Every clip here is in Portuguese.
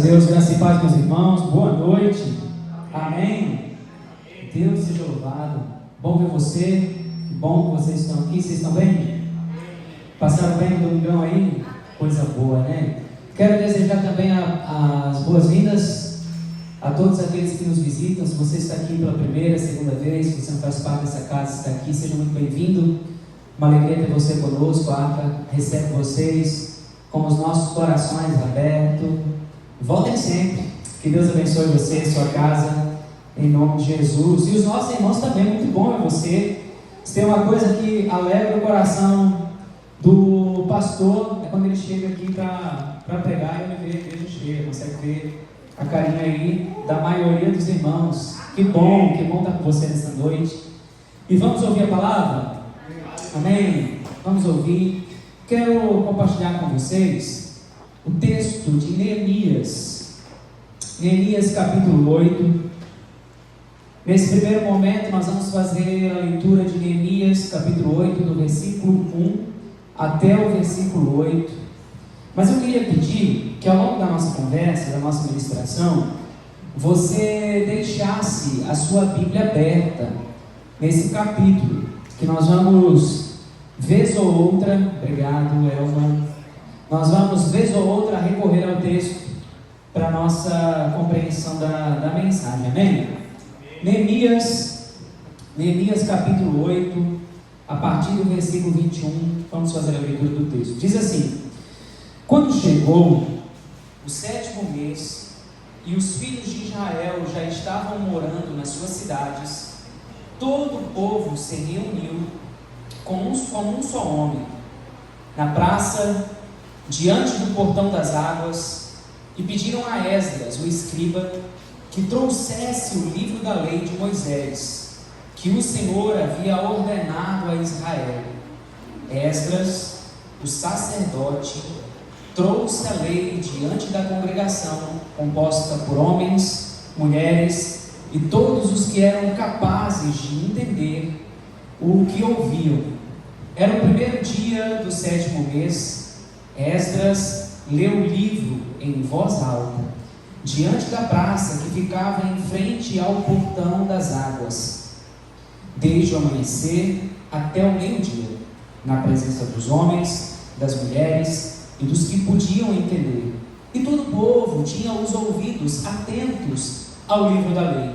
Deus, graça e paz, meus irmãos, boa noite, amém. Deus seja louvado. Bom ver você, que bom que vocês estão aqui. Vocês estão bem? Passaram bem no domingão aí? Coisa boa, né? Quero desejar também as boas-vindas a todos aqueles que nos visitam. Se você está aqui pela primeira, segunda vez, se você não faz parte dessa casa, está aqui, seja muito bem-vindo. Uma alegria ter você conosco. A ACA recebe vocês com os nossos corações abertos. Voltem sempre. Que Deus abençoe você e sua casa, em nome de Jesus. E os nossos irmãos também, muito bom é você. Se tem uma coisa que alegra o coração do pastor, é quando ele chega aqui para pregar e ele vê a igreja cheia, consegue ver a carinha aí da maioria dos irmãos. Que bom estar com você nessa noite. E vamos ouvir a palavra? Amém? Vamos ouvir. Quero compartilhar com vocês o texto de Neemias. Neemias capítulo 8. Nesse primeiro momento nós vamos fazer a leitura de Neemias capítulo 8, do versículo 1 até o versículo 8. Mas eu queria pedir que ao longo da nossa conversa, da nossa ministração, você deixasse a sua Bíblia aberta nesse capítulo, que nós vamos, vez ou outra, obrigado Elma, nós vamos, vez ou outra, recorrer ao texto para a nossa compreensão da mensagem, amém? Neemias capítulo 8, a partir do versículo 21, vamos fazer a leitura do texto. Diz assim: quando chegou o 7º mês, e os filhos de Israel já estavam morando nas suas cidades, todo o povo se reuniu como um só homem, na praça, diante do portão das águas, e pediram a Esdras, o escriba, que trouxesse o livro da lei de Moisés, que o Senhor havia ordenado a Israel. Esdras, o sacerdote, trouxe a lei diante da congregação, composta por homens, mulheres e todos os que eram capazes de entender o que ouviam. Era o primeiro dia do 7º mês. Esdras leu o livro em voz alta, diante da praça que ficava em frente ao portão das águas, desde o amanhecer até o meio-dia, na presença dos homens, das mulheres e dos que podiam entender. E todo o povo tinha os ouvidos atentos ao livro da lei.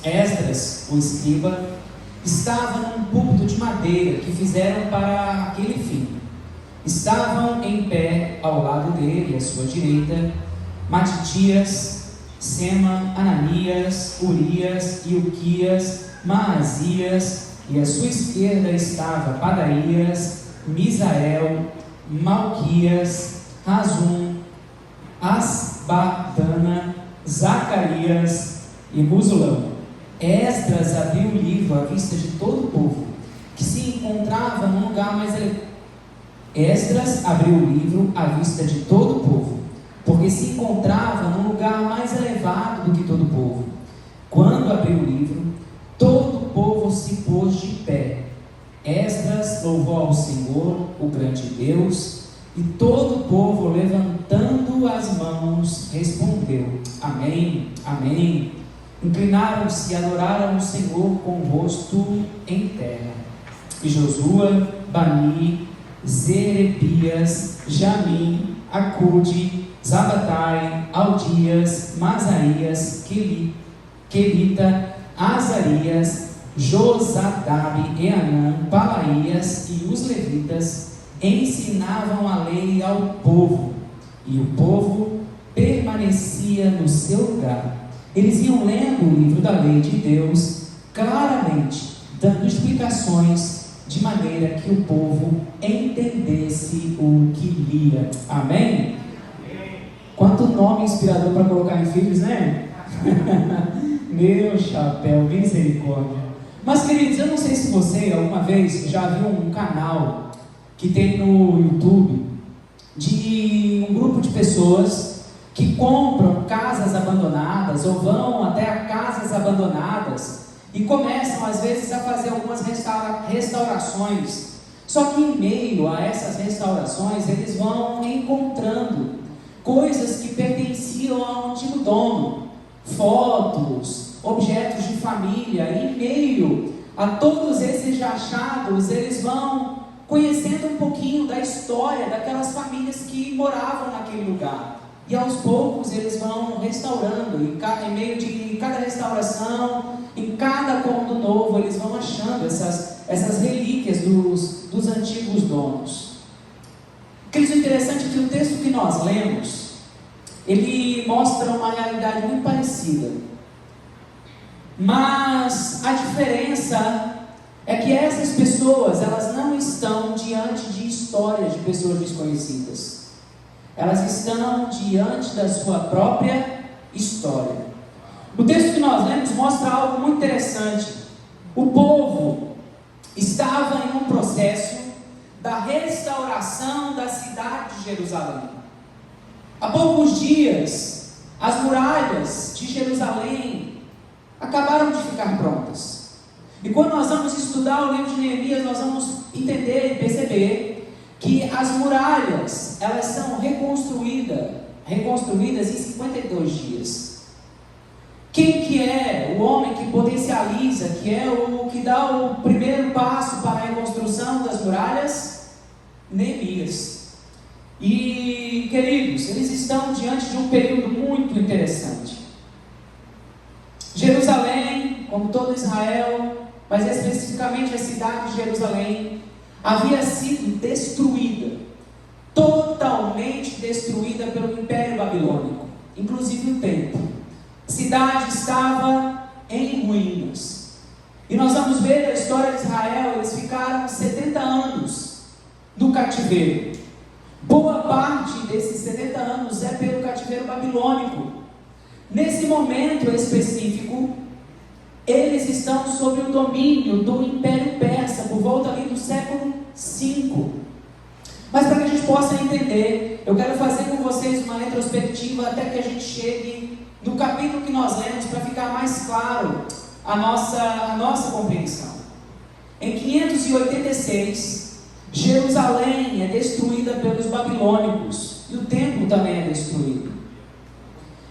Esdras, o escriba, estava num púlpito de madeira que fizeram para aquele fim. Estavam em pé ao lado dele, à sua direita, Matitias, Sema, Ananias, Urias, Ilquias, Maasias, e à sua esquerda estava Padaías, Misael, Malquias, Razum, Asbadana, Zacarias e Musulão. Esdras abriu o livro à vista de todo o povo, que se encontrava num lugar mais elevado. Esdras abriu o livro à vista de todo o povo, porque se encontrava num lugar mais elevado do que todo o povo. Quando abriu o livro, todo o povo se pôs de pé. Esdras louvou ao Senhor, o grande Deus, e todo o povo, levantando as mãos, respondeu: Amém, Amém. Inclinaram-se e adoraram o Senhor com o rosto em terra. E Josua, Bani, Zerebias, Jamim, Acude, Zabatai, Aldias, Masarias, Quelita, Azarias, Josadabe, Eanã, Palaías e os levitas ensinavam a lei ao povo, e o povo permanecia no seu lugar. Eles iam lendo o livro da lei de Deus claramente, dando explicações de maneira que o povo entendesse o que lia. Amém? Quanto nome inspirador para colocar em filhos, né? Meu chapéu, misericórdia. Mas, queridos, eu não sei se você alguma vez já viu um canal que tem no YouTube de um grupo de pessoas que compram casas abandonadas ou vão até casas abandonadas e começam às vezes a fazer algumas restaurações. Só que em meio a essas restaurações eles vão encontrando coisas que pertenciam pertenciam a um antigo dono. Fotos, objetos de família, e em meio a todos esses achados, eles vão conhecendo um pouquinho da história daquelas famílias que moravam naquele lugar. E aos poucos eles vão restaurando, em meio de cada restauração, em cada cômodo novo, eles vão achando essas relíquias dos antigos donos. Queridos, o interessante é que o texto que nós lemos, ele mostra uma realidade muito parecida. Mas a diferença é que essas pessoas, elas não estão diante de histórias de pessoas desconhecidas. Elas estão diante da sua própria história. O texto que nós lemos mostra algo muito interessante. O povo estava em um processo da restauração da cidade de Jerusalém. Há poucos dias, as muralhas de Jerusalém acabaram de ficar prontas. E quando nós vamos estudar o livro de Neemias, nós vamos entender e perceber que as muralhas, elas são reconstruídas em 52 dias. Quem que é o homem que potencializa, que é o que dá o primeiro passo para a reconstrução das muralhas? Neemias. E, queridos, eles estão diante de um período muito interessante. Jerusalém, como todo Israel, mas especificamente a cidade de Jerusalém, havia sido destruída, totalmente destruída pelo Império Babilônico, inclusive o templo. A cidade estava em ruínas. E nós vamos ver a história de Israel. Eles ficaram 70 anos no cativeiro. Boa parte desses 70 anos é pelo cativeiro babilônico. Nesse momento específico, eles estão sob o domínio do Império Persa, por volta ali do século V. Mas para que a gente possa entender, eu quero fazer com vocês uma retrospectiva até que a gente chegue no capítulo que nós lemos, para ficar mais claro a nossa compreensão. Em 586, Jerusalém é destruída pelos babilônicos, e o templo também é destruído.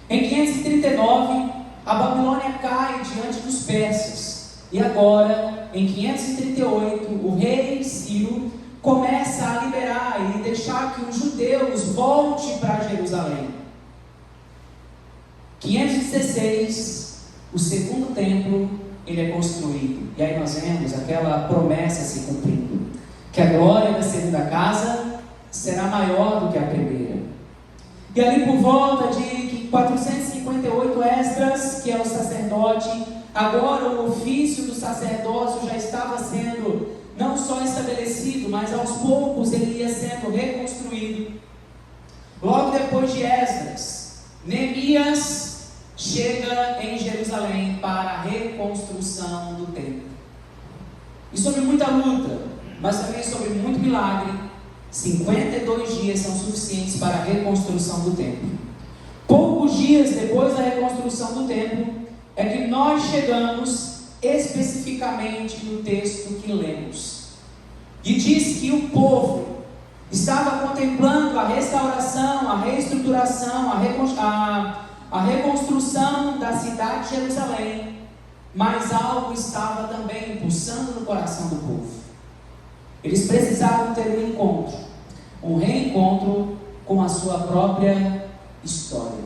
Em 539, a Babilônia cai diante dos persas. E agora, em 538, o rei Ciro começa a liberar e deixar que os judeus voltem para Jerusalém. 516, o segundo templo, ele é construído. E aí nós vemos aquela promessa se cumprindo, que a glória da segunda casa será maior do que a primeira. E ali por volta de 458, Esdras, que é o sacerdote, agora o ofício do sacerdócio já estava sendo não só estabelecido, mas aos poucos ele ia sendo reconstruído. Logo depois de Esdras, Neemias chega em Jerusalém para a reconstrução do templo. E sobre muita luta, mas também sobre muito milagre, 52 dias são suficientes para a reconstrução do templo. Poucos dias depois da reconstrução do templo, é que nós chegamos especificamente no texto que lemos. E diz que o povo estava contemplando a restauração, a reestruturação, a reconstrução da cidade de Jerusalém, mas algo estava também pulsando no coração do povo. Eles precisavam ter um reencontro com a sua própria história,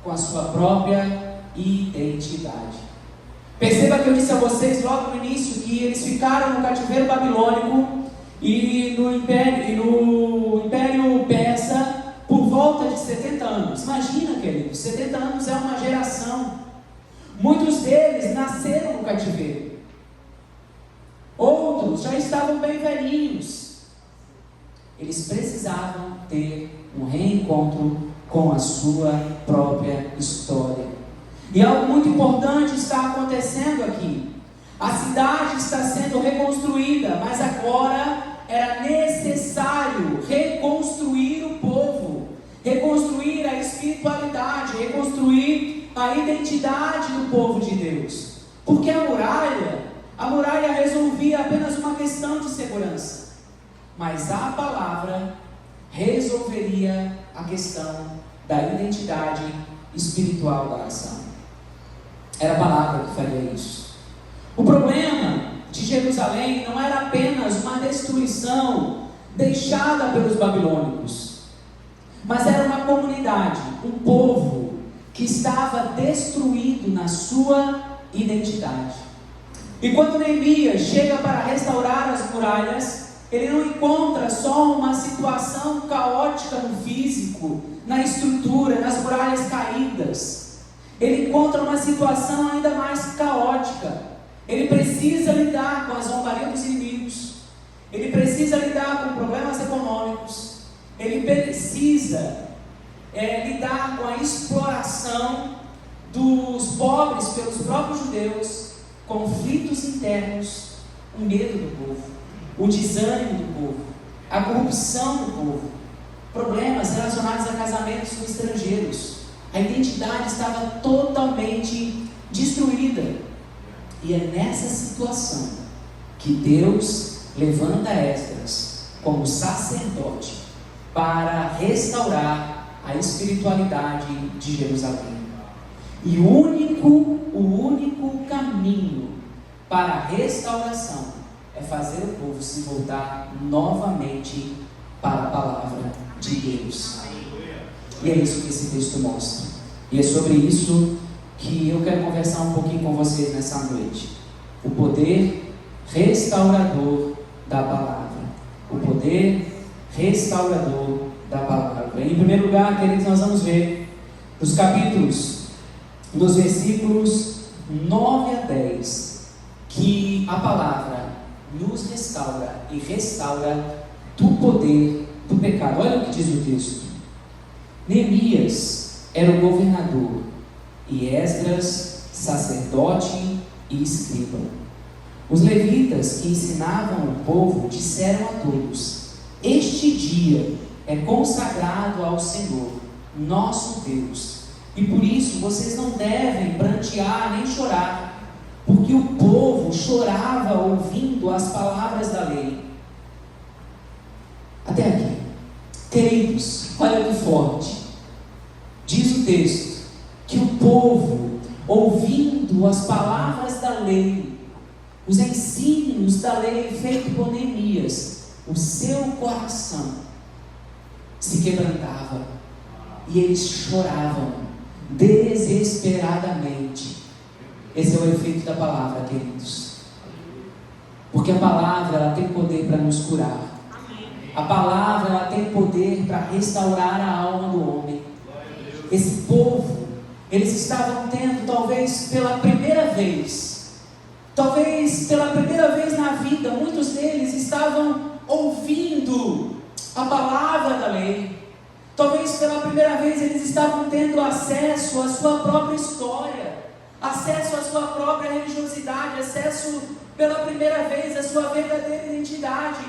com a sua própria identidade. Perceba que eu disse a vocês logo no início que eles ficaram no cativeiro babilônico e no Império Persa por volta de 70 anos. Imagina, queridos, 70 anos é uma geração. Muitos deles nasceram no cativeiro. Outros já estavam bem velhinhos. Eles precisavam ter um reencontro com a sua própria história. E algo muito importante está acontecendo aqui. A cidade está sendo reconstruída, mas agora era necessário reconstruir o povo, reconstruir a espiritualidade, reconstruir a identidade do povo de Deus. Porque a muralha resolvia apenas uma questão de segurança. Mas a palavra resolveria a questão da identidade espiritual da nação. Era a palavra que faria isso. O problema de Jerusalém não era apenas uma destruição deixada pelos babilônicos, mas era uma comunidade, um povo que estava destruído na sua identidade. E quando Neemias chega para restaurar as muralhas, ele não encontra só uma situação caótica no físico, na estrutura, nas muralhas caídas. Ele encontra uma situação ainda mais caótica. Ele precisa lidar com a zombaria dos inimigos. Ele precisa lidar com problemas econômicos. Ele precisa lidar com a exploração dos pobres pelos próprios judeus, conflitos internos, o medo do povo, o desânimo do povo, a corrupção do povo, problemas relacionados a casamentos com estrangeiros. A identidade estava totalmente destruída. E é nessa situação que Deus levanta Esdras como sacerdote para restaurar a espiritualidade de Jerusalém. E o único caminho para a restauração é fazer o povo se voltar novamente para a palavra de Deus. E é isso que esse texto mostra. E é sobre isso que eu quero conversar um pouquinho com vocês nessa noite. O poder restaurador da palavra. O poder restaurador da palavra. Em primeiro lugar, queridos, nós vamos ver nos versículos 9 a 10, que a palavra nos restaura e restaura do poder do pecado. Olha o que diz o texto. Neemias era o governador e Esdras sacerdote e escriba. Os levitas que ensinavam o povo disseram a todos: este dia é consagrado ao Senhor, nosso Deus, e por isso vocês não devem prantear nem chorar, porque o povo chorava ouvindo as palavras da lei. Até aqui, queridos, olha que forte. Diz o texto que o povo, ouvindo as palavras da lei, os ensinos da lei feito por Neemias, o seu coração se quebrantava e eles choravam desesperadamente. Esse é o efeito da palavra, queridos, porque a palavra ela tem poder para nos curar. A palavra ela tem poder para restaurar a alma do homem. Esse povo, eles estavam tendo talvez pela primeira vez na vida, muitos deles estavam ouvindo a palavra da lei. Talvez pela primeira vez eles estavam tendo acesso à sua própria história, acesso à sua própria religiosidade, acesso pela primeira vez à sua verdadeira identidade.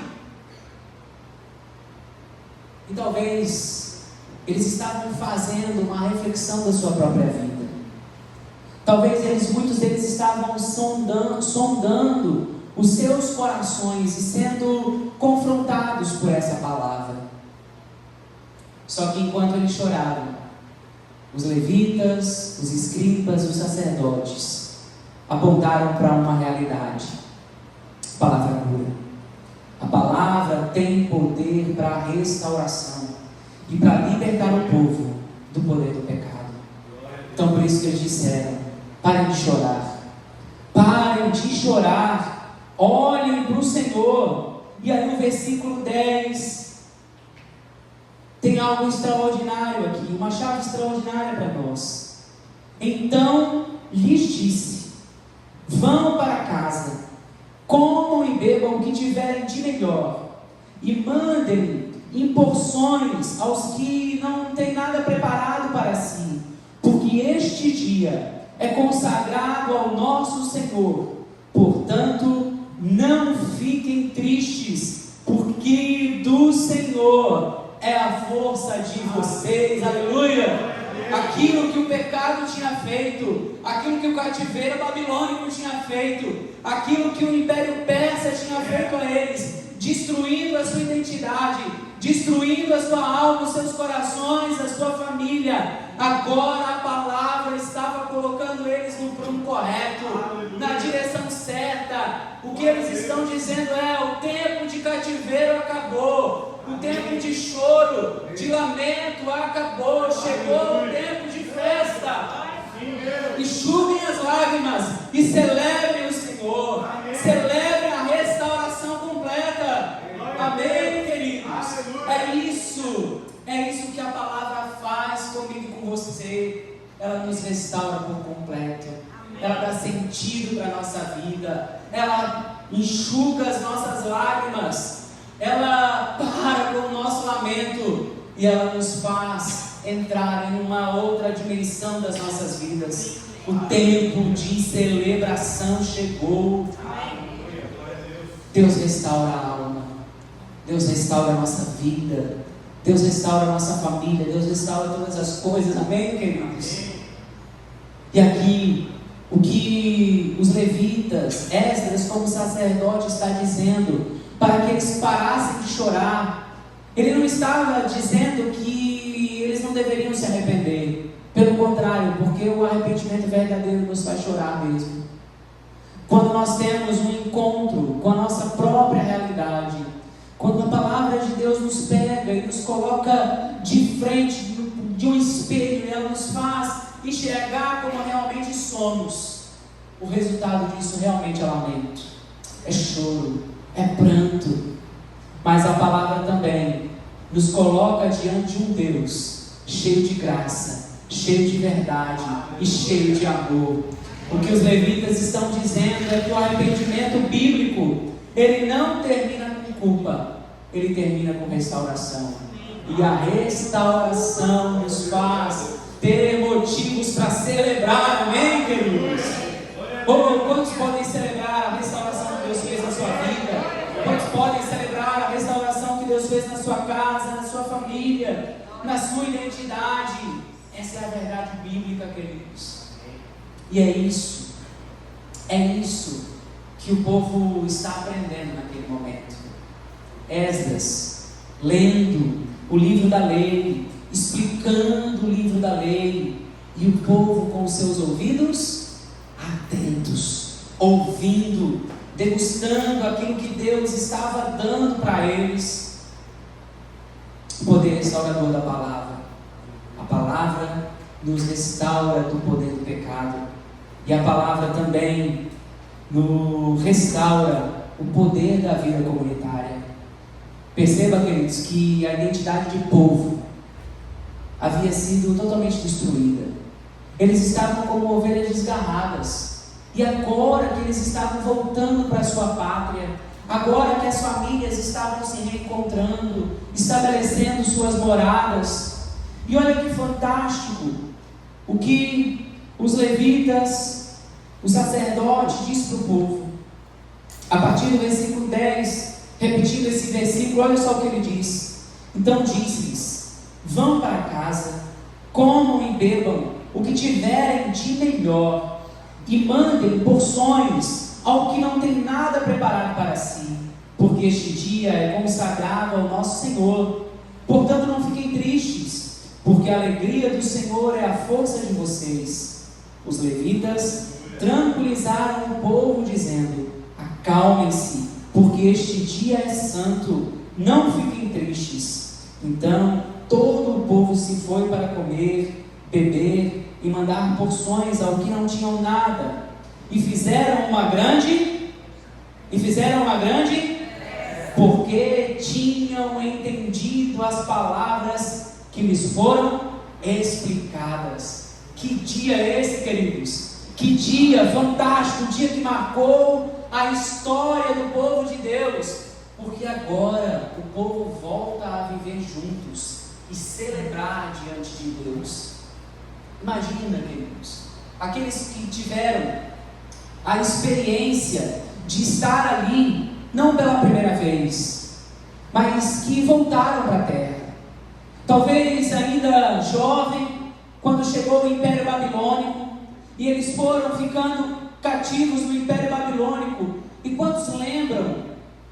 E talvez eles estavam fazendo uma reflexão da sua própria vida. Talvez muitos deles estavam sondando os seus corações e sendo confrontados por essa palavra. Só que enquanto eles choravam, os levitas, os escribas, os sacerdotes apontaram para uma realidade. A palavra cura. A palavra tem poder para a restauração e para libertar o povo do poder do pecado. Então por isso que eles disseram: parem de chorar, olhem para o Senhor. E aí no versículo 10 tem algo extraordinário aqui, uma chave extraordinária para nós. Então lhes disse: vão para casa, comam e bebam o que tiverem de melhor, e mandem em porções aos que não têm nada preparado para si, porque este dia é consagrado ao nosso Senhor. Portanto, não fiquem tristes, porque do Senhor é a força de vocês. Aleluia! Aquilo que o pecado tinha feito, aquilo que o cativeiro babilônico tinha feito, aquilo que o império persa tinha feito a eles, destruindo a sua identidade, destruindo a sua alma, os seus corações, a sua família. Agora a palavra estava colocando eles no prumo correto, na direção certa. O que eles estão dizendo é: o tempo de cativeiro acabou, o tempo de choro, de lamento acabou, chegou o tempo de festa. Enxuguem as lágrimas e celebrem o Senhor, celebrem a restauração completa. Amém, queridos? É isso que a palavra faz comigo e com você. Ela nos restaura por completo, ela dá sentido para a nossa vida, ela enxuga as nossas lágrimas, ela para com o nosso lamento e ela nos faz entrar em uma outra dimensão das nossas vidas. O tempo de celebração chegou. Deus restaura a alma, Deus restaura a nossa vida, Deus restaura a nossa família, Deus restaura todas as coisas. Amém, queridos? E aqui, o que os levitas, Esdras como sacerdote, está dizendo, para que eles parassem de chorar, ele não estava dizendo que eles não deveriam se arrepender. Pelo contrário, porque o arrependimento verdadeiro nos faz chorar mesmo. Quando nós temos um encontro com a nossa própria realidade, quando a palavra de Deus nos pega e nos coloca de frente de um espelho, ela nos faz enxergar como realmente somos, o resultado disso realmente é lamento, é choro, é pranto. Mas a palavra também nos coloca diante de um Deus cheio de graça, cheio de verdade e cheio de amor. O que os levitas estão dizendo é que o arrependimento bíblico, ele não termina com culpa, ele termina com restauração. E a restauração nos faz ter motivos para celebrar. Amém, queridos? Quantos podem celebrar a restauração que Deus fez na sua vida? Quantos podem celebrar a restauração que Deus fez na sua casa, na sua família, na sua identidade? Essa é a verdade bíblica, queridos. E é isso que o povo está aprendendo naquele momento. Esdras, lendo o livro da lei, explicando o livro da lei, e o povo com seus ouvidos atentos, ouvindo, degustando aquilo que Deus estava dando para eles. O poder restaurador da palavra. A palavra nos restaura do poder do pecado, e a palavra também nos restaura o poder da vida comunitária. Perceba, queridos, que a identidade de povo havia sido totalmente destruída. Eles estavam como ovelhas desgarradas, e agora que eles estavam voltando para a sua pátria, agora que as famílias estavam se reencontrando, estabelecendo suas moradas. E olha que fantástico o que os levitas, o sacerdote, diz para o povo. A partir do versículo 10, repetindo esse versículo, olha só o que ele diz. Então disse-lhes: vão para casa, comam e bebam o que tiverem de melhor, e mandem porções ao que não tem nada preparado para si, porque este dia é consagrado ao nosso Senhor. Portanto, não fiquem tristes, porque a alegria do Senhor é a força de vocês. Os levitas tranquilizaram o povo, dizendo: acalmem-se, porque este dia é santo, não fiquem tristes. Então todo o povo se foi para comer, beber e mandar porções ao que não tinham nada, e fizeram uma grande, porque tinham entendido as palavras que lhes foram explicadas. Que dia é esse, queridos? Que dia fantástico, um dia que marcou a história do povo de Deus, porque agora o povo volta a viver juntos e celebrar diante de Deus. Imagina, queridos, aqueles que tiveram a experiência de estar ali, não pela primeira vez, mas que voltaram para a terra, talvez ainda jovem, quando chegou o Império Babilônico, e eles foram ficando cativos no Império Babilônico. E quantos lembram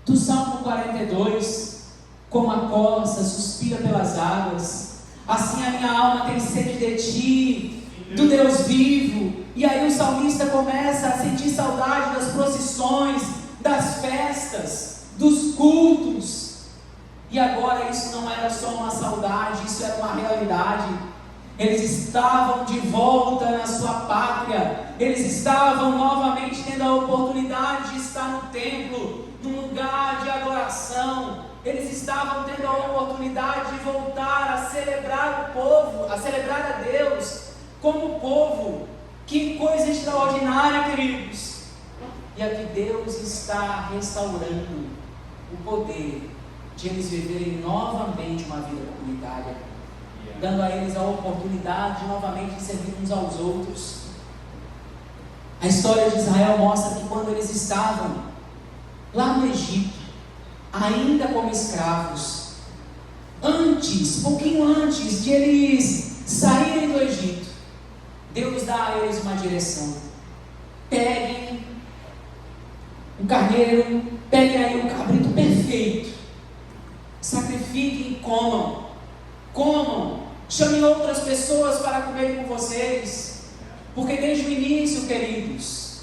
do Salmo 42, como a corça suspira pelas águas, assim a minha alma tem sede de ti, do Deus vivo. E aí o salmista começa a sentir saudade das procissões, das festas, dos cultos. E agora isso não era só uma saudade, isso era uma realidade. Eles estavam de volta na sua pátria, eles estavam novamente tendo a oportunidade de estar no templo, num lugar de adoração. Eles estavam tendo a oportunidade de voltar a celebrar o povo, a celebrar a Deus como povo. Que coisa extraordinária, queridos! E aqui Deus está restaurando o poder de eles viverem novamente uma vida comunitária, dando a eles a oportunidade de novamente servir uns aos outros. A história de Israel mostra que quando eles estavam lá no Egito, ainda como escravos, pouquinho antes de eles saírem do Egito, Deus dá a eles uma direção: peguem um carneiro, peguem aí um cabrito perfeito, sacrifiquem e comam, chamem outras pessoas para comer com vocês, porque desde o início, queridos,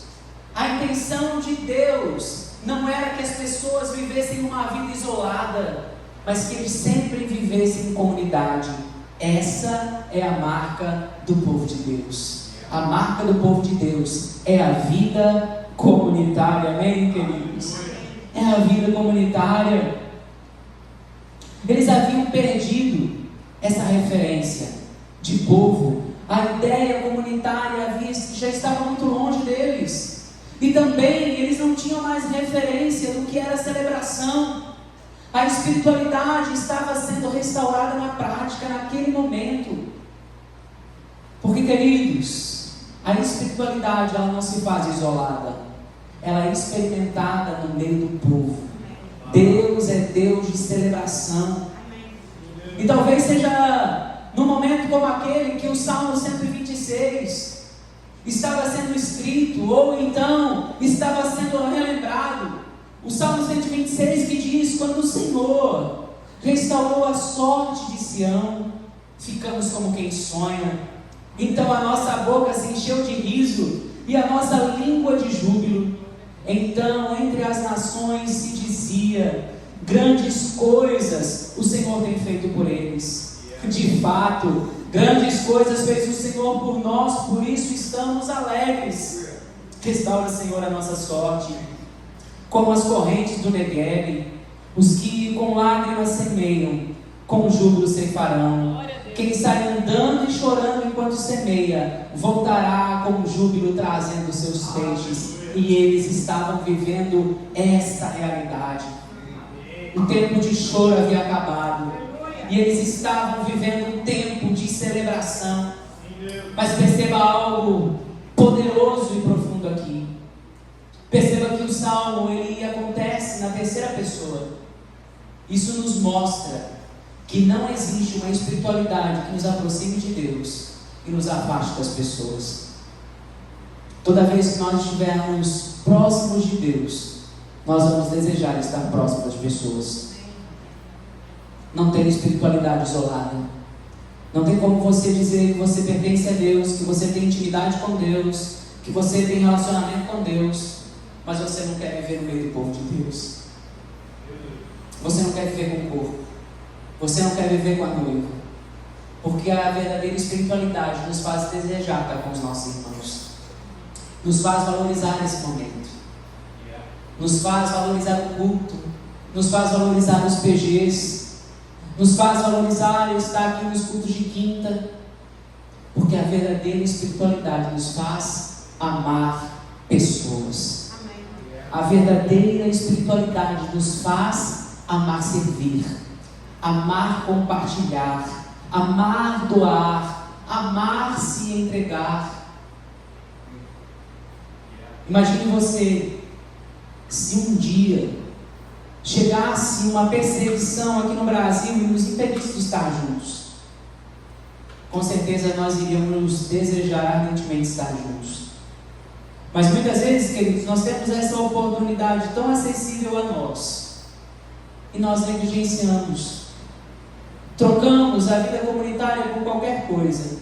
a intenção de Deus não era que as pessoas vivessem uma vida isolada, mas que eles sempre vivessem em comunidade. Essa é a marca do povo de Deus. A marca do povo de Deus é a vida comunitária, amém, queridos? É a vida comunitária. Eles haviam perdido essa referência de povo. A ideia comunitária já estava muito longe deles. E também eles não tinham mais referência do que era a celebração. A espiritualidade estava sendo restaurada na prática, naquele momento. Porque, queridos, a espiritualidade ela não se faz isolada. Ela é experimentada no meio do povo. Deus é Deus de celebração. E talvez seja num momento como aquele que o Salmo 126 estava sendo escrito, ou então estava sendo relembrado. O Salmo 126 que diz: quando o Senhor restaurou a sorte de Sião, ficamos como quem sonha. Então a nossa boca se encheu de riso e a nossa língua de júbilo. Então entre as nações se dizia: grandes coisas o Senhor tem feito por eles. De fato, grandes coisas fez o Senhor por nós, por isso estamos alegres. Restaura, Senhor, a nossa sorte, como as correntes do Negueb. Os que com lágrimas semeiam, com júbilo ceifarão. Quem sai andando e chorando enquanto semeia, voltará com júbilo trazendo seus feixes. E eles estavam vivendo esta realidade. O tempo de choro havia acabado, e eles estavam vivendo um tempo de celebração. Mas perceba algo poderoso e profundo aqui. Perceba que o Salmo ele acontece na terceira pessoa. Isso nos mostra que não existe uma espiritualidade que nos aproxime de Deus e nos afaste das pessoas. Toda vez que nós estivermos próximos de Deus, nós vamos desejar estar próximos das pessoas. Não tem espiritualidade isolada. Não tem como você dizer que você pertence a Deus, que você tem intimidade com Deus, que você tem relacionamento com Deus, mas você não quer viver no meio do povo de Deus. Você não quer viver com o corpo. Você não quer viver com a noiva. Porque a verdadeira espiritualidade nos faz desejar estar com os nossos irmãos. Nos faz valorizar esse momento. Nos faz valorizar o culto. Nos faz valorizar os PGs. Nos faz valorizar estar aqui nos cultos de quinta. Porque a verdadeira espiritualidade nos faz amar pessoas. A verdadeira espiritualidade nos faz amar servir, amar compartilhar, amar doar, amar se entregar. Imagine você, se um dia chegasse uma perseguição aqui no Brasil e nos impedisse de estar juntos. Com certeza nós iríamos desejar ardentemente estar juntos. Mas muitas vezes, queridos, nós temos essa oportunidade tão acessível a nós. e nós negligenciamos. Trocamos a vida comunitária por qualquer coisa.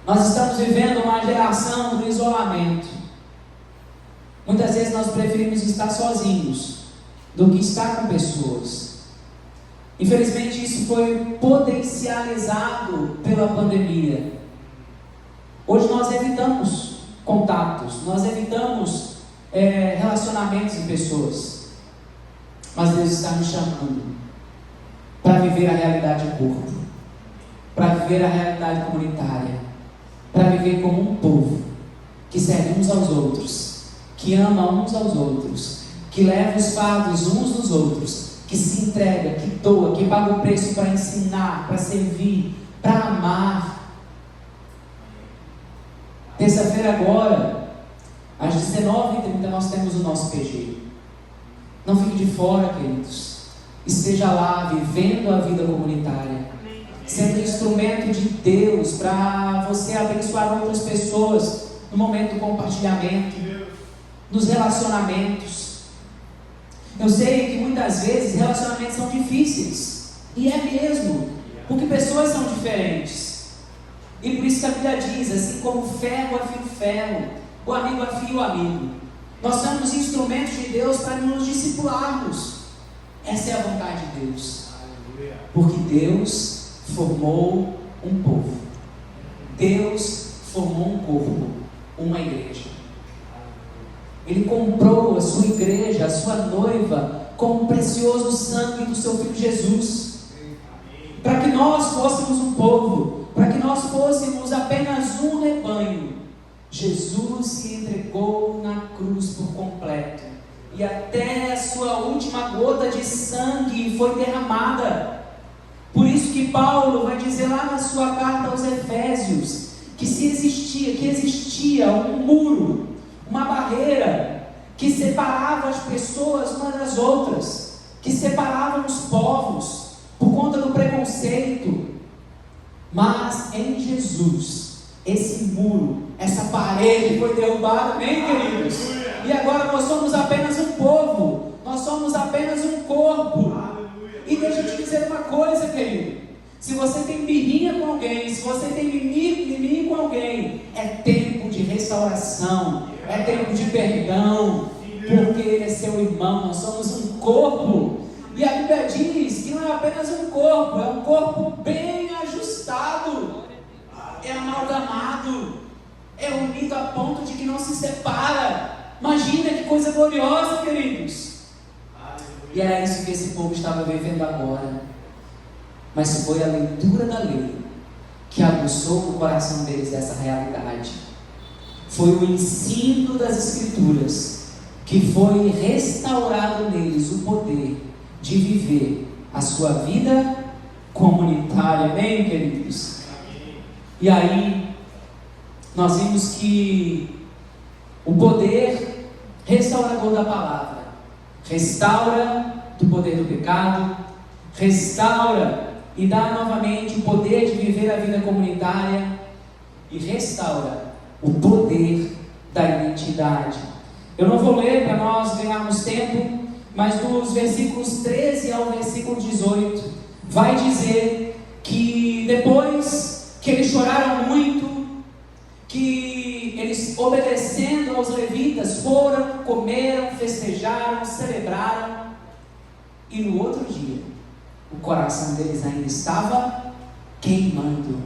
Nós estamos vivendo uma geração do isolamento. Muitas vezes nós preferimos estar sozinhos do que estar com pessoas. Infelizmente isso foi potencializado pela pandemia. Hoje nós evitamos contatos, nós evitamos relacionamentos em pessoas. Mas Deus está nos chamando para viver a realidade do corpo, para viver a realidade comunitária, para viver como um povo que serve uns aos outros, que ama uns aos outros, que leva os fardos uns dos outros, que se entrega, que doa, que paga o preço para ensinar, para servir, para amar. Terça-feira agora, às 19h30, nós temos o nosso PG. Não fique de fora, queridos. Esteja lá, vivendo a vida comunitária, sendo instrumento de Deus para você abençoar outras pessoas no momento do compartilhamento, nos relacionamentos. Eu sei que muitas vezes relacionamentos são difíceis, e é mesmo, porque pessoas são diferentes. E por isso que a Bíblia diz, assim como ferro afia o ferro, o amigo afia o amigo. Nós somos instrumentos de Deus para nos discipularmos. Essa é a vontade de Deus. Porque Deus formou um povo. Deus formou um corpo, uma igreja. Ele comprou a sua igreja, a sua noiva, com o precioso sangue do seu Filho Jesus. Para que nós fôssemos um povo, para que nós fôssemos apenas um rebanho. Jesus se entregou na cruz por completo, e até a sua última gota de sangue foi derramada. Por isso que Paulo vai dizer lá na sua carta aos Efésios, que existia um muro, uma barreira, que separava as pessoas umas das outras, que separava os povos, por conta do preconceito. Mas em Jesus, esse muro, essa parede foi derrubada, amém, queridos? E agora nós somos apenas um povo, nós somos apenas um corpo. E deixa eu te dizer uma coisa, querido: se você tem birrinha com alguém, se você tem mimimi com alguém, é tempo de restauração, é tempo de perdão, porque ele é seu irmão. Nós somos um corpo, e a Bíblia diz que não é apenas um corpo, é um corpo bem ajustado, é amalgamado, é unido a ponto de que não se separa. Imagina que coisa gloriosa, queridos. E era isso que esse povo estava vivendo agora. Mas foi a leitura da lei que aguçou o coração deles dessa realidade. Foi o ensino das Escrituras que foi restaurado neles o poder de viver a sua vida comunitária. Amém, queridos? E aí nós vimos que o poder restaurador da palavra restaura do poder do pecado, restaura e dá novamente o poder de viver a vida comunitária, e restaura o poder da identidade. Eu não vou ler para nós ganharmos tempo, mas dos versículos 13 ao versículo 18 vai dizer que depois que eles choraram muito, que eles, obedecendo aos levitas, foram, comeram, festejaram, celebraram, e no outro dia o coração deles ainda estava queimando,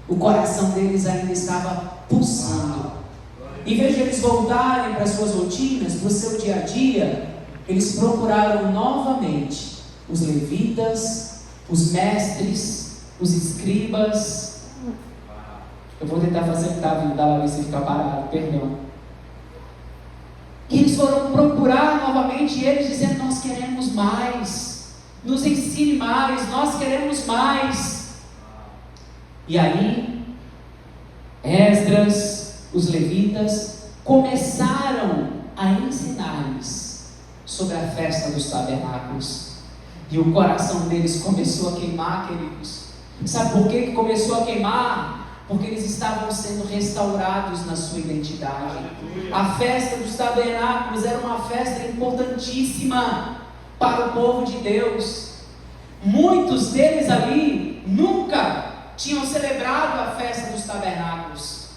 o coração deles ainda estava pulsando. Em vez de eles voltarem para as suas rotinas, para o seu dia a dia, eles procuraram novamente os levitas, os mestres, os escribas. Eu vou tentar facilitar a vida da Larissa ficar parado, perdão. E eles foram procurar novamente eles, dizendo: nós queremos mais, nos ensine mais, nós queremos mais. E aí, Esdras, os levitas, começaram a ensinar-lhes sobre a festa dos tabernáculos. E o coração deles começou a queimar, queridos. Sabe por que começou a queimar? Porque eles estavam sendo restaurados na sua identidade. A festa dos tabernáculos era uma festa importantíssima. para o povo de Deus. Muitos deles ali nunca tinham celebrado a festa dos tabernáculos.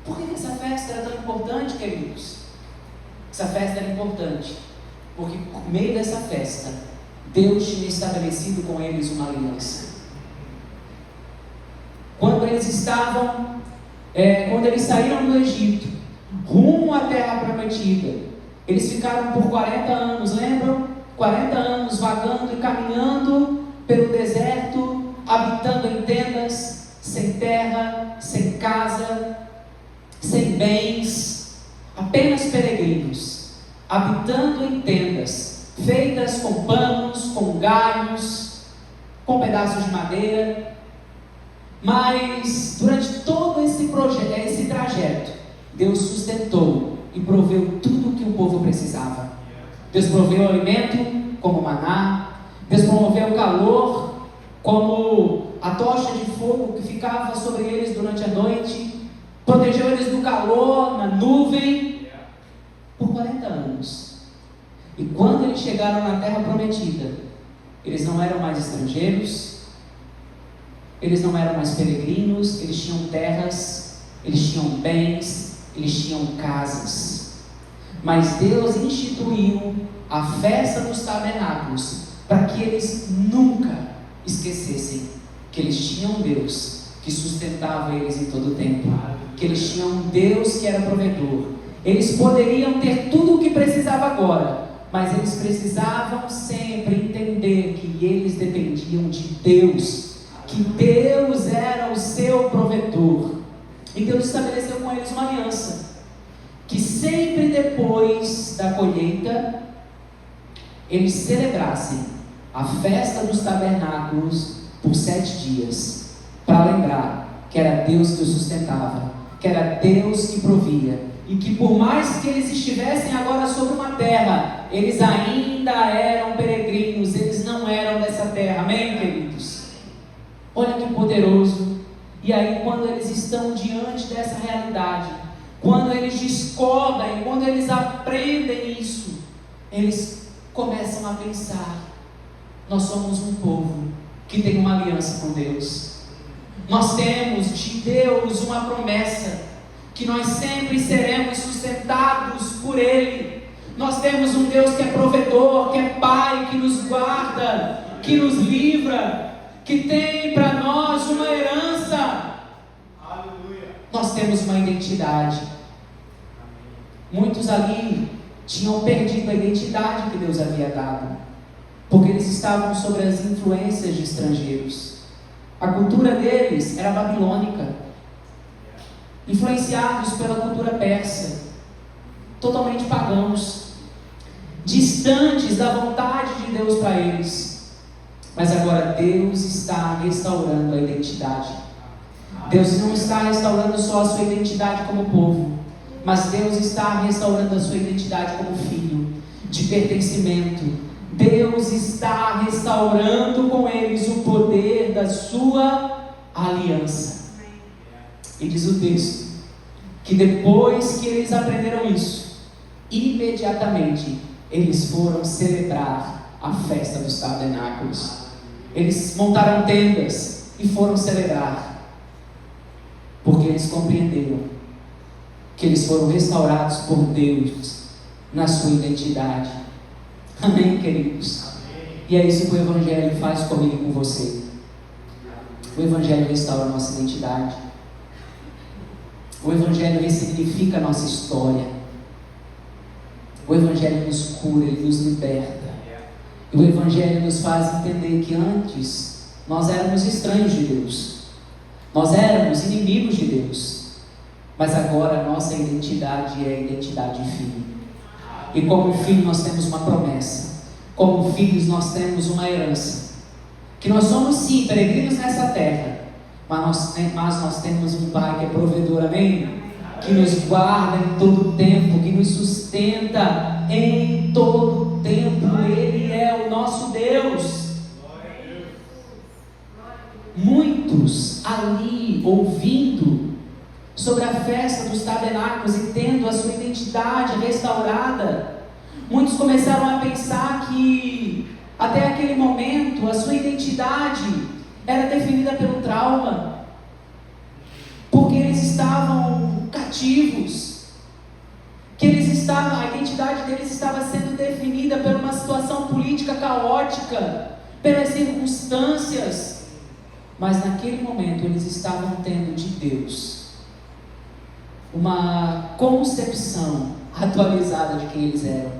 Por que essa festa era tão importante, queridos? Essa festa era importante porque por meio dessa festa Deus tinha estabelecido com eles uma aliança. Quando eles saíram do Egito rumo à terra prometida, eles ficaram por 40 anos, lembram? 40 anos vagando e caminhando pelo deserto, habitando em tendas, sem terra, sem casa, sem bens, apenas peregrinos, habitando em tendas, feitas com panos, com galhos, com pedaços de madeira. Mas durante todo esse trajeto, Deus sustentou e proveu tudo o que o povo precisava. Deus proveu o alimento, como maná. Deus promoveu o calor, como a tocha de fogo que ficava sobre eles durante a noite. Protegeu eles do calor, na nuvem, por 40 anos. E quando eles chegaram na terra prometida, eles não eram mais estrangeiros, eles não eram mais peregrinos, eles tinham terras, eles tinham bens, eles tinham casas. Mas Deus instituiu a festa dos tabernáculos para que eles nunca esquecessem que eles tinham um Deus que sustentava eles em todo o tempo, que eles tinham um Deus que era provedor. Eles poderiam ter tudo o que precisavam agora, mas eles precisavam sempre entender que eles dependiam de Deus, que Deus era o seu provedor. E Deus estabeleceu com eles uma aliança, que sempre depois da colheita, eles celebrassem a festa dos tabernáculos por 7 dias, para lembrar que era Deus que os sustentava, que era Deus que provia, e que por mais que eles estivessem agora sobre uma terra, eles ainda eram peregrinos, eles não eram dessa terra. Amém, queridos? Olha que poderoso. E aí, quando eles estão diante dessa realidade, quando eles descobrem, quando eles aprendem isso, eles começam a pensar: nós somos um povo que tem uma aliança com Deus. Nós temos de Deus uma promessa, que nós sempre seremos sustentados por Ele. Nós temos um Deus que é provedor, que é Pai, que nos guarda, que nos livra, que tem para nós uma herança. Aleluia. Nós temos uma identidade. Muitos ali tinham perdido a identidade que Deus havia dado, porque eles estavam sob as influências de estrangeiros. A cultura deles era babilônica, influenciados pela cultura persa, totalmente pagãos, distantes da vontade de Deus para eles. Mas agora Deus está restaurando a identidade. Deus não está restaurando só a sua identidade como povo, mas Deus está restaurando a sua identidade como filho, de pertencimento. Deus está restaurando com eles o poder da sua aliança. E diz o texto que depois que eles aprenderam isso, imediatamente eles foram celebrar a festa dos tabernáculos. Eles montaram tendas e foram celebrar, porque eles compreenderam que eles foram restaurados por Deus na sua identidade. Amém, queridos? Amém. E é isso que o Evangelho faz comigo e com você. O Evangelho restaura a nossa identidade. O Evangelho ressignifica a nossa história. O Evangelho nos cura, ele nos liberta. E o Evangelho nos faz entender que antes nós éramos estranhos de Deus, nós éramos inimigos de Deus, mas agora a nossa identidade é a identidade de filho. E como filho nós temos uma promessa, como filhos nós temos uma herança, que nós somos sim peregrinos nessa terra, mas nós temos um Pai que é provedor, amém? Que nos guarda em todo o tempo, que nos sustenta em todo o tempo. Ele é o nosso Deus. Muitos ali ouvindo sobre a festa dos tabernáculos e tendo a sua identidade restaurada, Muitos começaram a pensar que até aquele momento a sua identidade era definida pelo trauma, porque eles estavam cativos, que a identidade deles estava sendo definida por uma situação política caótica, pelas circunstâncias. Mas naquele momento eles estavam tendo de Deus uma concepção atualizada de quem eles eram.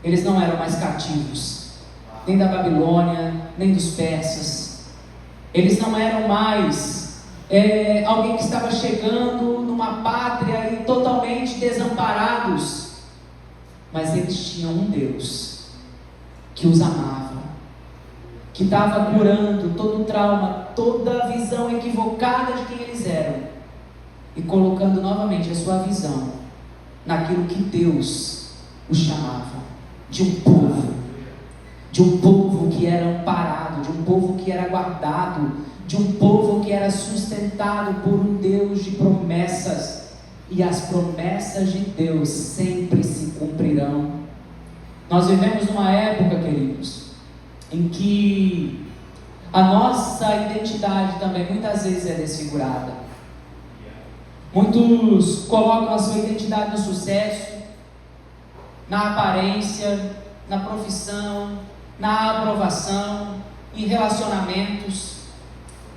Eles não eram mais cativos, nem da Babilônia, nem dos persas. Eles não eram mais alguém que estava chegando numa pátria e totalmente desamparados. Mas eles tinham um Deus que os amava, que estava curando todo o trauma, toda a visão equivocada de quem eles eram, e colocando novamente a sua visão naquilo que Deus os chamava, de um povo que era amparado, de um povo que era guardado, de um povo que era sustentado por um Deus de promessas, e as promessas de Deus sempre se cumprirão. Nós vivemos numa época, queridos, em que a nossa identidade também muitas vezes é desfigurada. Muitos colocam a sua identidade no sucesso, na aparência, na profissão, na aprovação, em relacionamentos.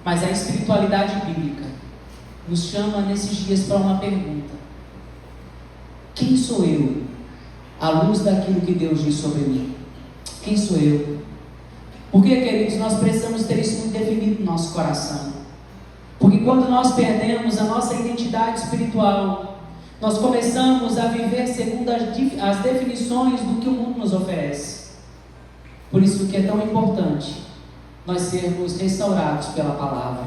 Mas a espiritualidade bíblica nos chama nesses dias para uma pergunta: quem sou eu à luz daquilo que Deus diz sobre mim? Quem sou eu? Porque, queridos, nós precisamos ter isso muito definido no nosso coração. Porque quando nós perdemos a nossa identidade espiritual, nós começamos a viver segundo as definições do que o mundo nos oferece. Por isso que é tão importante nós sermos restaurados pela palavra.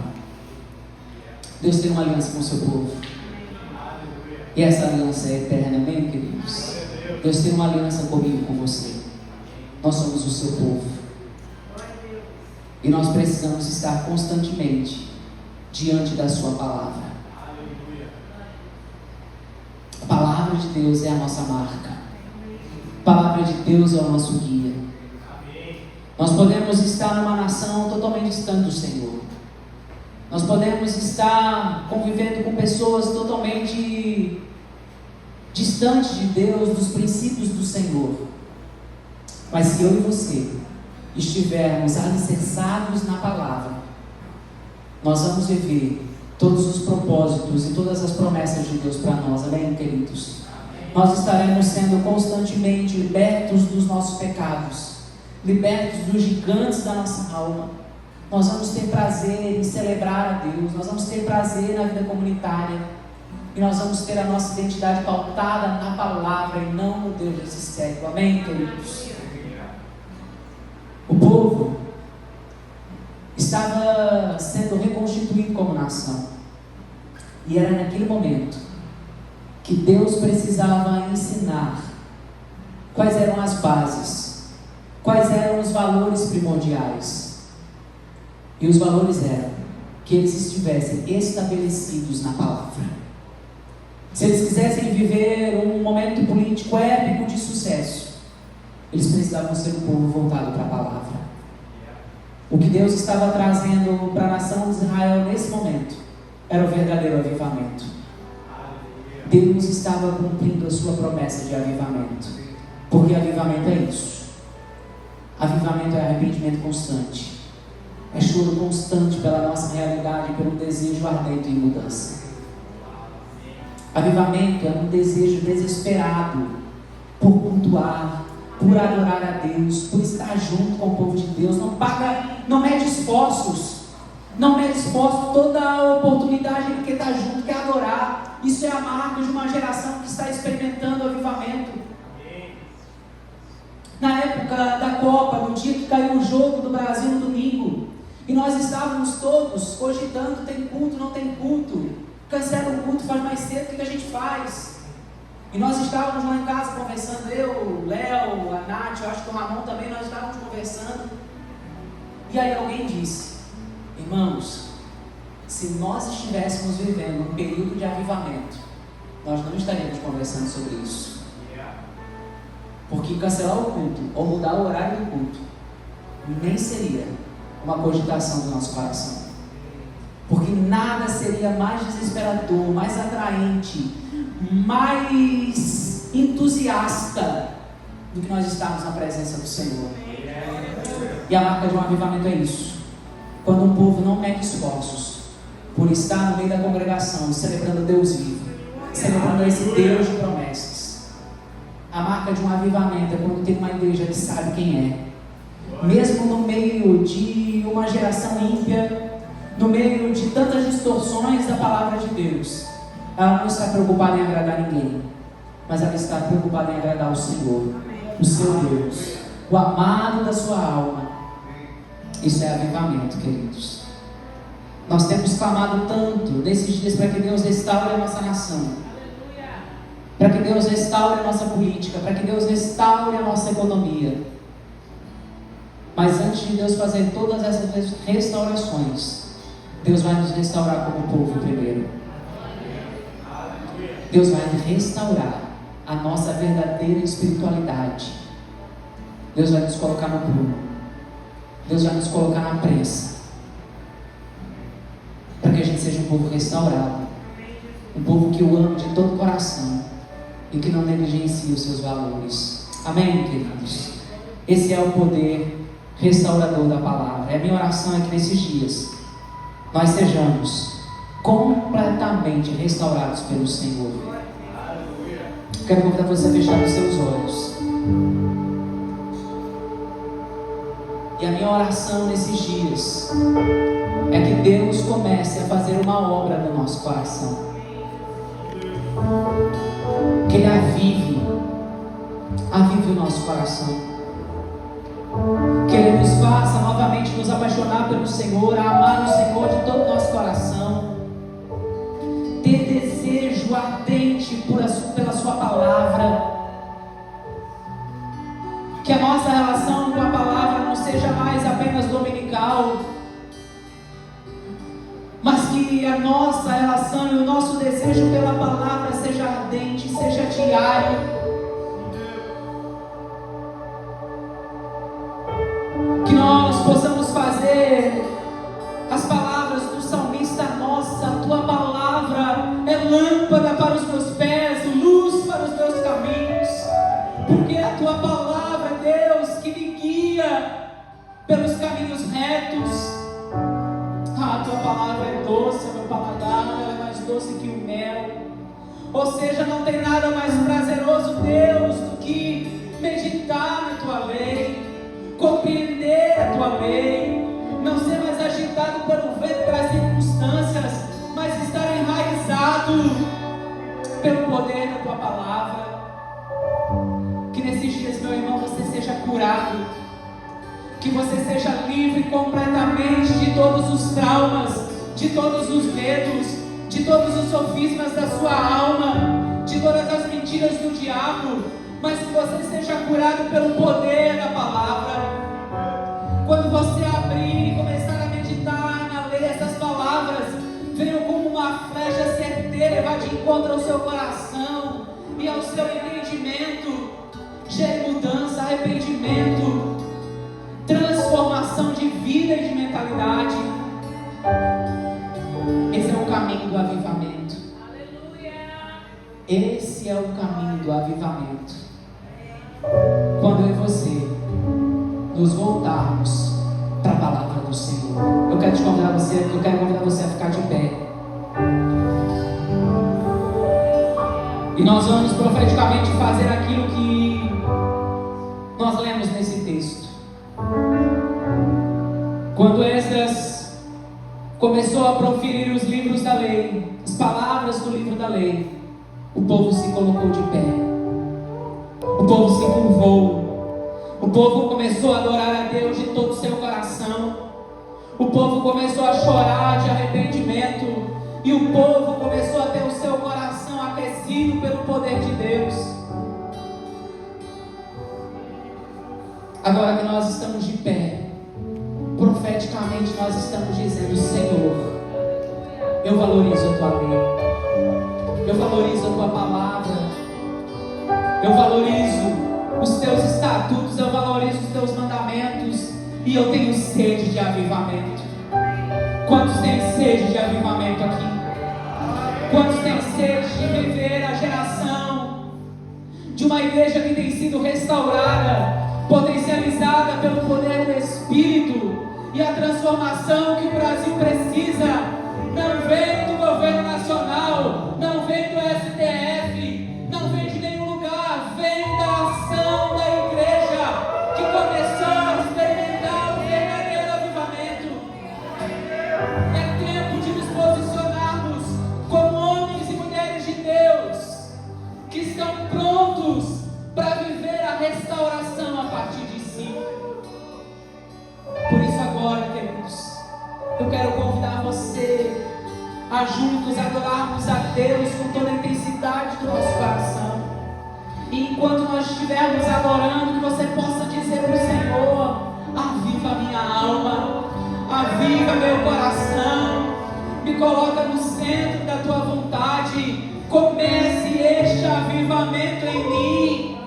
Deus tem uma aliança com o seu povo, e essa aliança é eterna, amém, queridos? Deus tem uma aliança comigo, com você. Nós somos o seu povo, e nós precisamos estar constantemente diante da sua palavra. A palavra de Deus é a nossa marca, a palavra de Deus é o nosso guia. Nós podemos estar numa nação totalmente distante do Senhor, nós podemos estar convivendo com pessoas totalmente distantes de Deus, dos princípios do Senhor, mas se eu e você estivermos alicerçados na palavra, nós vamos viver todos os propósitos e todas as promessas de Deus para nós, amém, queridos? Amém. Nós estaremos sendo constantemente libertos dos nossos pecados, libertos dos gigantes da nossa alma. Nós vamos ter prazer em celebrar a Deus, nós vamos ter prazer na vida comunitária, e nós vamos ter a nossa identidade pautada na palavra e não no Deus desse século, amém, queridos? O povo estava sendo reconstituído como nação, e era naquele momento que Deus precisava ensinar quais eram as bases, quais eram os valores primordiais. E os valores eram que eles estivessem estabelecidos na palavra. Se eles quisessem viver um momento político épico de sucesso, eles precisavam ser um povo voltado para a palavra. O que Deus estava trazendo para a nação de Israel nesse momento era o verdadeiro avivamento. Deus estava cumprindo a sua promessa de avivamento, porque avivamento é isso. Avivamento é arrependimento constante, é choro constante pela nossa realidade, pelo desejo ardente em mudança. Avivamento é um desejo desesperado por cultuar, por adorar a Deus, por estar junto com o povo de Deus. Não mede esforços, toda a oportunidade que está junto, quer adorar. Isso é a marca de uma geração que está experimentando o avivamento. Na época da Copa, no dia que caiu o jogo do Brasil no domingo, e nós estávamos todos cogitando: tem culto, não tem culto, cancela o culto, faz mais cedo, o que a gente faz? E nós estávamos lá em casa conversando, eu, o Léo, a Nath, eu acho que o Ramon também, nós estávamos conversando, e aí alguém disse: irmãos, se nós estivéssemos vivendo um período de avivamento, nós não estaríamos conversando sobre isso. Porque cancelar o culto ou mudar o horário do culto nem seria uma cogitação do nosso coração. Porque nada seria mais desesperador, mais atraente, mais entusiasta do que nós estarmos na presença do Senhor. E a marca de um avivamento é isso. Quando um povo não mede esforços por estar no meio da congregação, celebrando Deus vivo, celebrando esse Deus de promessas. A marca de um avivamento é quando tem uma igreja que sabe quem é. Mesmo no meio de uma geração ímpia, no meio de tantas distorções da palavra de Deus, ela não está preocupada em agradar ninguém, mas ela está preocupada em agradar o Senhor, o seu Deus, o amado da sua alma. Isso é avivamento, queridos. Nós temos clamado tanto nesses dias para que Deus restaure a nossa nação, para que Deus restaure a nossa política, para que Deus restaure a nossa economia. Mas antes de Deus fazer todas essas restaurações, Deus vai nos restaurar como povo primeiro. Deus vai restaurar a nossa verdadeira espiritualidade. Deus vai nos colocar no prumo. Deus vai nos colocar na prensa, para que a gente seja um povo restaurado, um povo que o ama de todo o coração e que não negligencie os seus valores. Amém, queridos? Esse é o poder restaurador da palavra. E a minha oração é que nesses dias nós sejamos completamente restaurados pelo Senhor. Quero convidar você a fechar os seus olhos. E a minha oração nesses dias é que Deus comece a fazer uma obra no nosso coração, que Ele avive o nosso coração, que Ele nos faça novamente nos apaixonar pelo Senhor, a amar o Senhor de todo o nosso coração, ter desejo ardente pela sua palavra, que a nossa relação com a palavra não seja mais apenas dominical, mas que a nossa relação e o nosso desejo pela palavra seja ardente, seja diário. Que nós possamos fazer as palavras do salmista: nossa, a tua palavra é lâmpada para os meus pés, luz para os meus caminhos, porque a tua palavra, Deus, que me guia pelos caminhos retos. A tua palavra é doce, meu paladar, ela é mais doce que o mel. Ou seja, não tem nada mais prazeroso, Deus, do que meditar na tua lei, compreender a tua lei, não ser mais agitado pelo vento das circunstâncias, mas estar enraizado pelo poder da tua palavra. Que nesses dias, meu irmão, você seja curado, que você seja livre completamente de todos os traumas, de todos os medos, de todos os sofismas da sua alma, de todas as mentiras do diabo, mas que você seja curado pelo poder da palavra. Quando você abrir e começar a meditar na lei, essas palavras venham como uma flecha certeira e vá de encontro ao seu coração e ao seu entendimento. Gere mudança, arrependimento, transformação de vida e de mentalidade. Esse é o caminho do avivamento. Esse é o caminho do avivamento. Quando eu e você nos voltarmos para a palavra do Senhor. Eu quero convidar você a ficar de pé. E nós vamos profeticamente fazer aquilo que nós lemos nesse texto. Quando Esdras começou a proferir os livros da lei, as palavras do livro da lei, o povo se colocou de pé, o povo se curvou, o povo começou a adorar a Deus de todo o seu coração, o povo começou a chorar de arrependimento, e o povo começou a ter o seu coração aquecido pelo poder de Deus. Agora que nós estamos de pé, profeticamente nós estamos dizendo: Senhor, eu valorizo a tua lei, eu valorizo a tua palavra, eu valorizo os teus estatutos, eu valorizo os teus mandamentos, e eu tenho sede de avivamento. Quantos têm sede de avivamento aqui? Quantos têm sede de viver a geração de uma igreja que tem sido restaurada, potencializada pelo poder do Espírito, e a transformação que o Brasil precisa não vem do governo nacional, não vem do STF, não vem de nenhum lugar, vem da ação da igreja que começou a experimentar o verdadeiro avivamento. É tempo de nos posicionarmos como homens e mulheres de Deus que estão prontos para viver a restauração a partir de si. Por isso agora, queridos, eu quero convidar você a juntos adorarmos a Deus com toda a intensidade do nosso coração. E enquanto nós estivermos adorando, que você possa dizer para o Senhor: aviva minha alma, aviva meu coração, me coloca no centro da tua vontade, comece este avivamento em mim.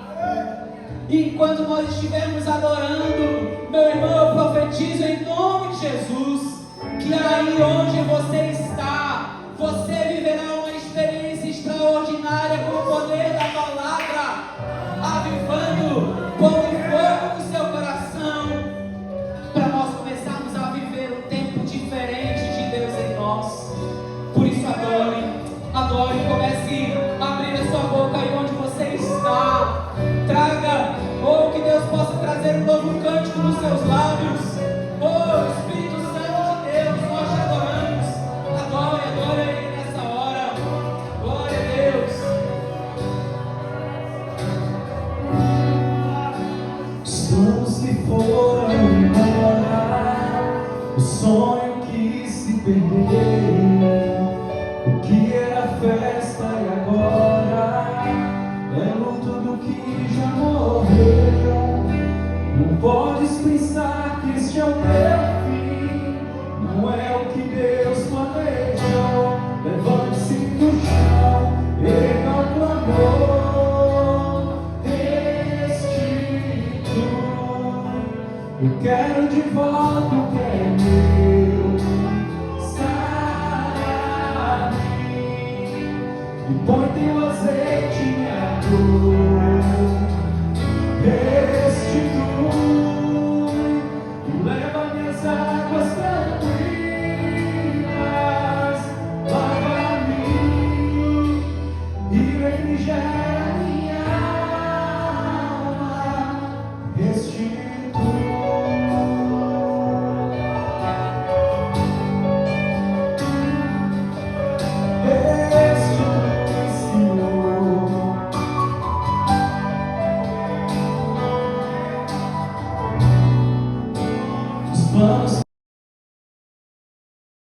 E enquanto nós estivermos adorando, meu irmão, eu profetizo em nome de Jesus, que aí onde você está, você viverá uma experiência extraordinária com o poder da palavra, avivando, pondo fogo no seu coração, para nós começarmos a viver um tempo diferente de Deus em nós. Por isso adore, adore, comece a abrir a sua boca aí onde você está. Traga, ou que Deus possa trazer um novo cântico nos seus lábios. Oh Espírito Santo de Deus, nós te adoramos. Adore, adore Ele nessa hora. Glória a Deus. Os planos que foram embora, o sonho que se perdeu, o que era festa e agora é luto do que já morreu. Não podes pensar que este é o teu fim, não é o que Deus planejou. Levante-se do chão, erga o clamor, restitui. Eu quero de volta o que é meu, sara-me e põe teu azeite em minha dor.